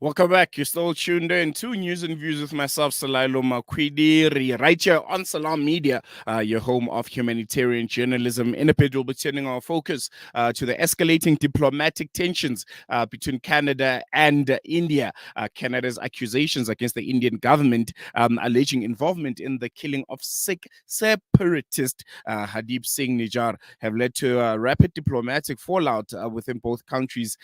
Welcome back. You're still tuned in to News and Views with myself, Salailo Makwidiri, right here on Salam Media, your home of humanitarian journalism. In a bit, we'll be turning our focus to the escalating diplomatic tensions between Canada and India. Canada's accusations against the Indian government alleging involvement in the killing of Sikh separatist Hardeep Singh Nijjar have led to rapid diplomatic fallout within both countries,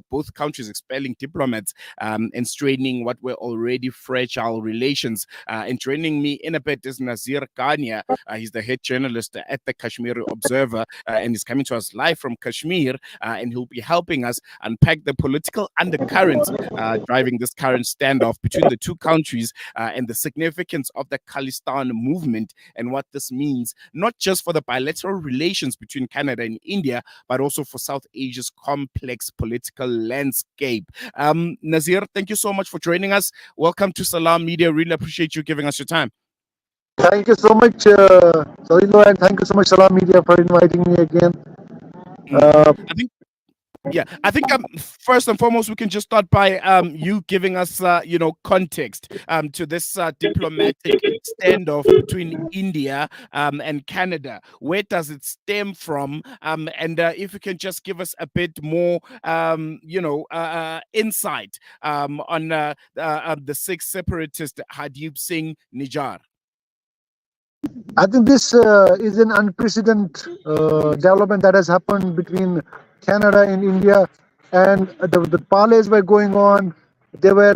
both countries expelling diplomats and straining what were already fragile relations. And joining me in a bit is Nazir Ganaie. He's the head journalist at the Kashmir Observer, and he's coming to us live from Kashmir, and he'll be helping us unpack the political undercurrents driving this current standoff between the two countries, and the significance of the Khalistan movement and what this means, not just for the bilateral relations between Canada and India, but also for South Asia's complex political landscape. Nazir, thank you so much for joining us. Welcome to Salam Media. Really appreciate you giving us your time. Thank you so much, Salilo, and thank you so much, Salam Media, for inviting me again. I think first and foremost, we can just start by you giving us, context to this diplomatic standoff between India and Canada. Where does it stem from? And if you can just give us a bit more, insight on the Sikh separatist Hardeep Singh Nijjar. I think this is an unprecedented development that has happened between Canada and India, and the parleys were going on. They were,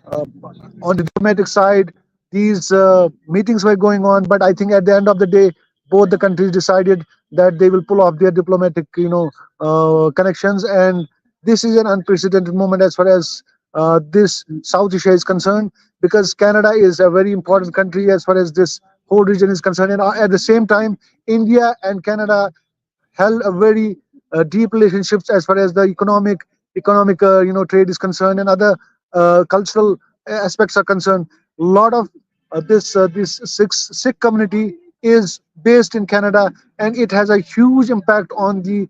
on the diplomatic side, these meetings were going on. But I think at the end of the day, both the countries decided that they will pull off their diplomatic, connections, and this is an unprecedented moment as far as this South Asia is concerned, because Canada is a very important country as far as this whole region is concerned. And at the same time, India and Canada held a very deep relationships as far as the economic trade is concerned, and other cultural aspects are concerned. A lot of this Sikh community is based in Canada, and it has a huge impact on the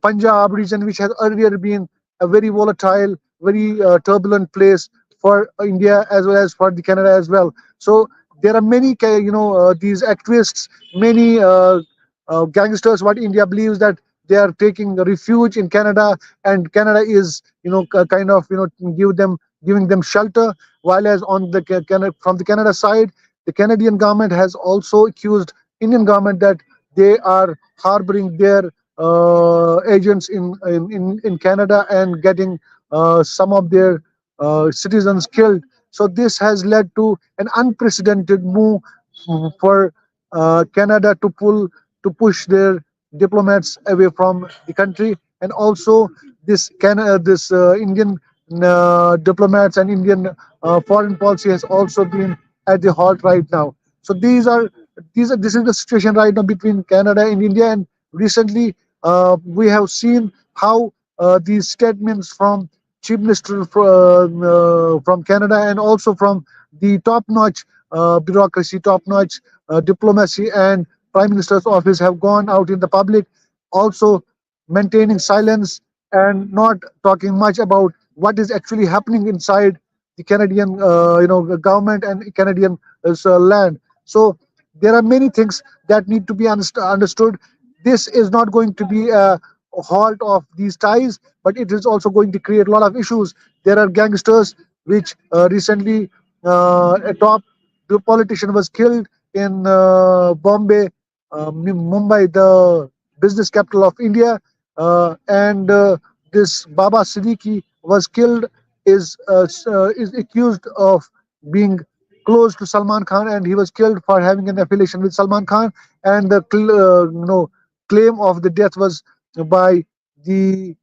Punjab region, which has earlier been a very volatile, very turbulent place for India as well as for the Canada as well. So there are many, these activists, many gangsters. What India believes that they are taking refuge in Canada, and Canada is, giving them shelter. While as on the from the Canada side, the Canadian government has also accused Indian government that they are harboring their agents in Canada and getting some of their citizens killed. So this has led to an unprecedented move for Canada to push their diplomats away from the country, and also this Indian diplomats and Indian foreign policy has also been at the halt right now. So this is the situation right now between Canada and India. And recently we have seen how these statements from Chief Minister from Canada, and also from the top-notch bureaucracy, top-notch diplomacy, and Prime Minister's office have gone out in the public, also maintaining silence and not talking much about what is actually happening inside the Canadian, government and Canadian land. So there are many things that need to be understood. This is not going to be a halt of these ties, but it is also going to create a lot of issues. There are gangsters, which recently a top politician was killed in Bombay, Mumbai, the business capital of India, and this Baba Siddiqui was killed. Is accused of being close to Salman Khan, and he was killed for having an affiliation with Salman Khan. And the claim of the death was by the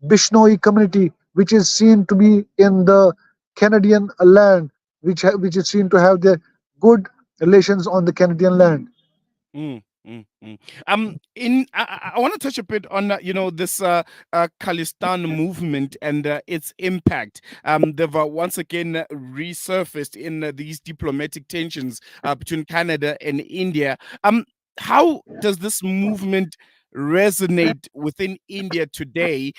Bishnoi community, which is seen to be in the Canadian land, which is seen to have the good relations on the Canadian land. Mm, mm, mm. I want to touch a bit on this Khalistan movement and its impact. They've once again resurfaced in these diplomatic tensions between Canada and India. How does this movement resonate within India today,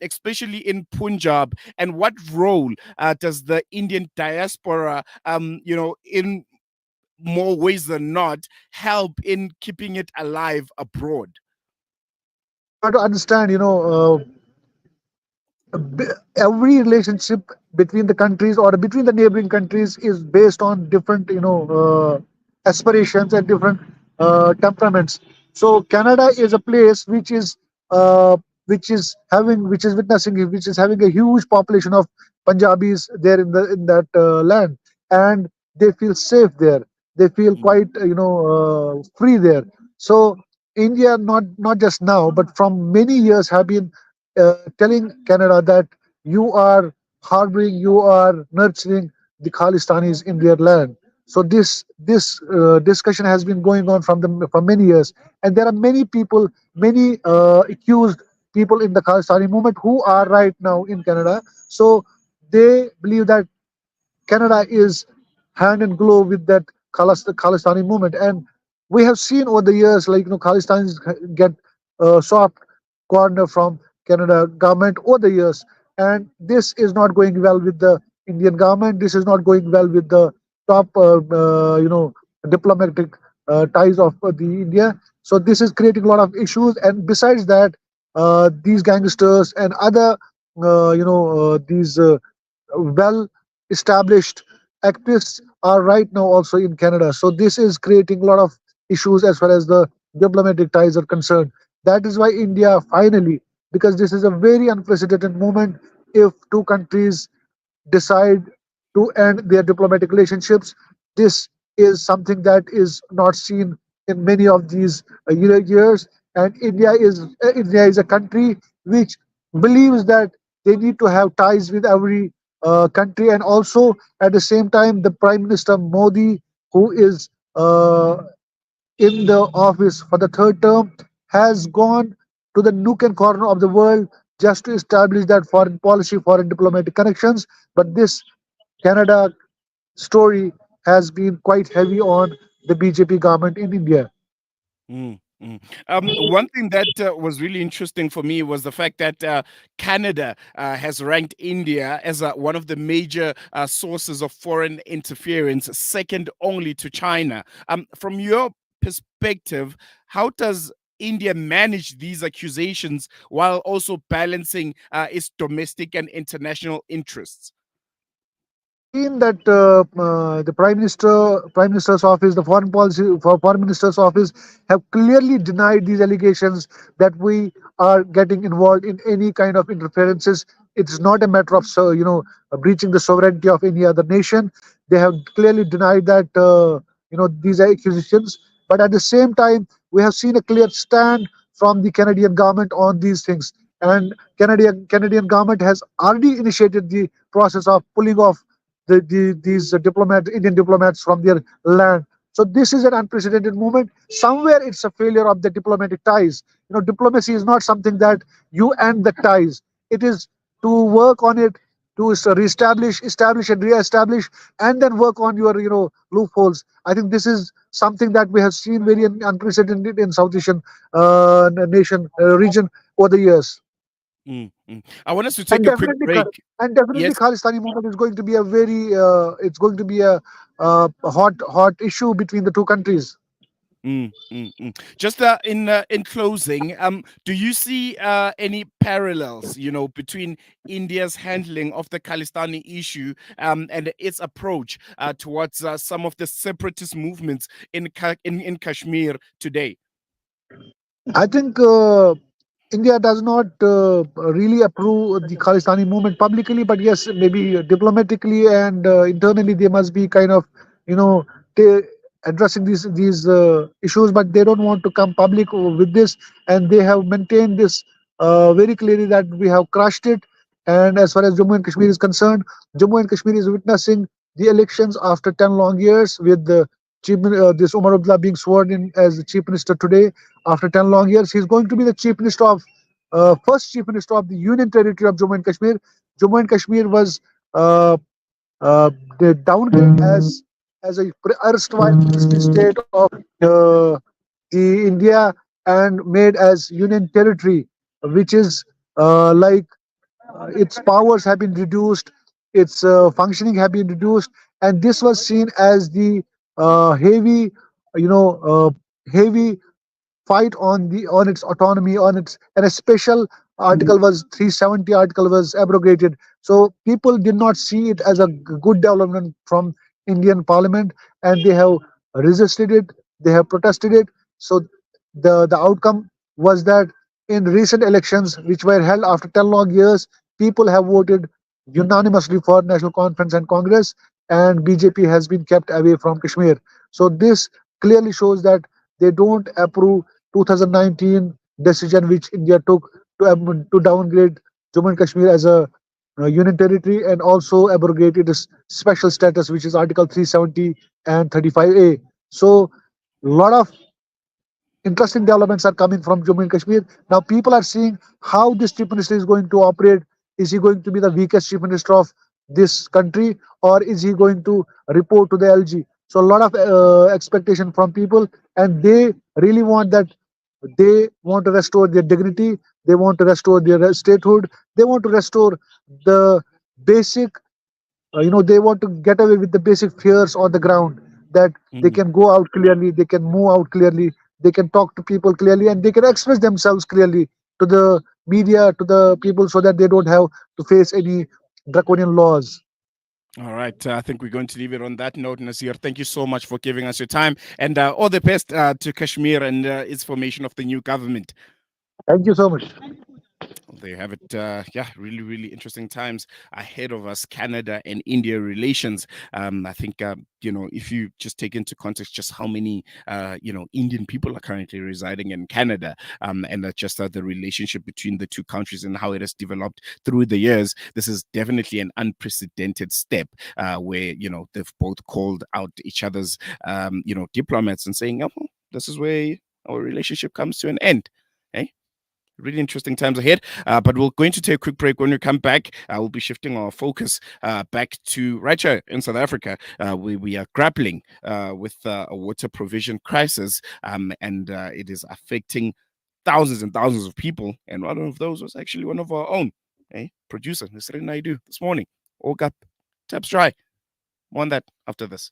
especially in Punjab? And what role does the Indian diaspora, in more ways than not, help in keeping it alive abroad? You have to understand, every relationship between the countries or between the neighboring countries is based on different aspirations and different temperaments. So Canada is a place uh, which is witnessing, which is having a huge population of Punjabis there in that land, and they feel safe there. They feel Mm, quite free there. So India, not just now but from many years, have been telling Canada that you are harboring, you are nurturing the Khalistanis in their land. So this discussion has been going on from many years, and there are many people, many accused people in the Khalistani movement who are right now in Canada. So they believe that Canada is hand in glove with that Khalistani movement, and we have seen over the years, like Khalistanis get soft corner from Canada government over the years, and this is not going well with the Indian government. This is not going well with the top, diplomatic ties of the India. So this is creating a lot of issues, and besides that, these gangsters and other, these well established activists are right now also in Canada. So this is creating a lot of issues as far as the diplomatic ties are concerned. That is why India finally, because this is a very unprecedented moment, if two countries decide to end their diplomatic relationships, this is something that is not seen in many of these years. And India is a country which believes that they need to have ties with every country, and also at the same time, the Prime Minister Modi, who is in the office for the third term, has gone to the nook and corner of the world just to establish that foreign policy, foreign diplomatic connections. But this Canada story has been quite heavy on the BJP government in India. mm, mm. One thing that was really interesting for me was the fact that Canada has ranked India as one of the major sources of foreign interference, second only to China. From your perspective, how does India manage these accusations while also balancing its domestic and international interests? We have seen that the Prime Minister's office, the Foreign Minister's office, have clearly denied these allegations that we are getting involved in any kind of interferences. It's not a matter of breaching the sovereignty of any other nation. They have clearly denied that these are accusations. But at the same time, we have seen a clear stand from the Canadian government on these things, and Canadian government has already initiated the process of pulling off these Indian diplomats from their land. So this is an unprecedented movement. Somewhere it's a failure of the diplomatic ties. Diplomacy is not something that you end the ties. It is to work on it, to reestablish, establish, and re-establish, and then work on your loopholes. I think this is something that we have seen very unprecedented in South Asian nation region over the years. Mm, mm. I want us to and take a quick definitely Kha- break. and definitely Yes. Khalistani movement is going to be a very it's going to be a hot issue between the two countries. Mm, mm, mm. Just in closing, do you see any parallels, between India's handling of the Khalistani issue and its approach towards some of the separatist movements in Kashmir today? I think India does not really approve the Khalistani movement publicly, but yes, maybe diplomatically and internally they must be kind of, you know, ta- addressing these issues, but they don't want to come public with this, and they have maintained this very clearly that we have crushed it. And as far as Jammu and Kashmir is concerned, Jammu and Kashmir is witnessing the elections after 10 long years, with the this Umar Abdullah being sworn in as the chief minister today after 10 long years. He's going to be the chief minister of first chief minister of the Union Territory of Jammu and Kashmir. Jammu and Kashmir was uh, the downgraded as a erstwhile state of the India, and made as union territory, which is like its powers have been reduced, its functioning have been reduced, and this was seen as the heavy, heavy fight on its autonomy, on its, and a special article was 370 article was abrogated. So people did not see it as a good development from Indian Parliament, and they have resisted it, they have protested it. So the outcome was that in recent elections, which were held after 10 long years, people have voted unanimously for National Conference and Congress, and BJP has been kept away from Kashmir. So this clearly shows that they don't approve 2019 decision which India took to downgrade Jammu and Kashmir as a union territory, and also abrogate its special status, which is Article 370 and 35A. So, a lot of interesting developments are coming from Jammu and Kashmir. Now, people are seeing how this chief minister is going to operate. Is he going to be the weakest chief minister of this country, or is he going to report to the LG? So, a lot of expectation from people, and they really want that. They want to restore their dignity. They want to restore their statehood. They want to restore the basic, they want to get away with the basic fears on the ground, that they Mm. can go out clearly, they can move out clearly, they can talk to people clearly, and they can express themselves clearly to the media, to the people, so that they don't have to face any draconian laws. All right. I think we're going to leave it on that note, Nazir. Thank you so much for giving us your time, and all the best to Kashmir and its formation of the new government. Thank you so much. There you have it. Yeah, really, really interesting times ahead of us. Canada and India relations. I think if you just take into context just how many Indian people are currently residing in Canada, and just the relationship between the two countries and how it has developed through the years. This is definitely an unprecedented step where they've both called out each other's diplomats and saying, "Oh, this is where our relationship comes to an end." Eh? Really interesting times ahead. But we're going to take a quick break. When we come back, we'll be shifting our focus back to right here in South Africa. We are grappling with a water provision crisis, and it is affecting thousands and thousands of people. And one of those was actually one of our own, producer, Nasrin Naidu, this morning. Woke up, taps dry. More on that after this.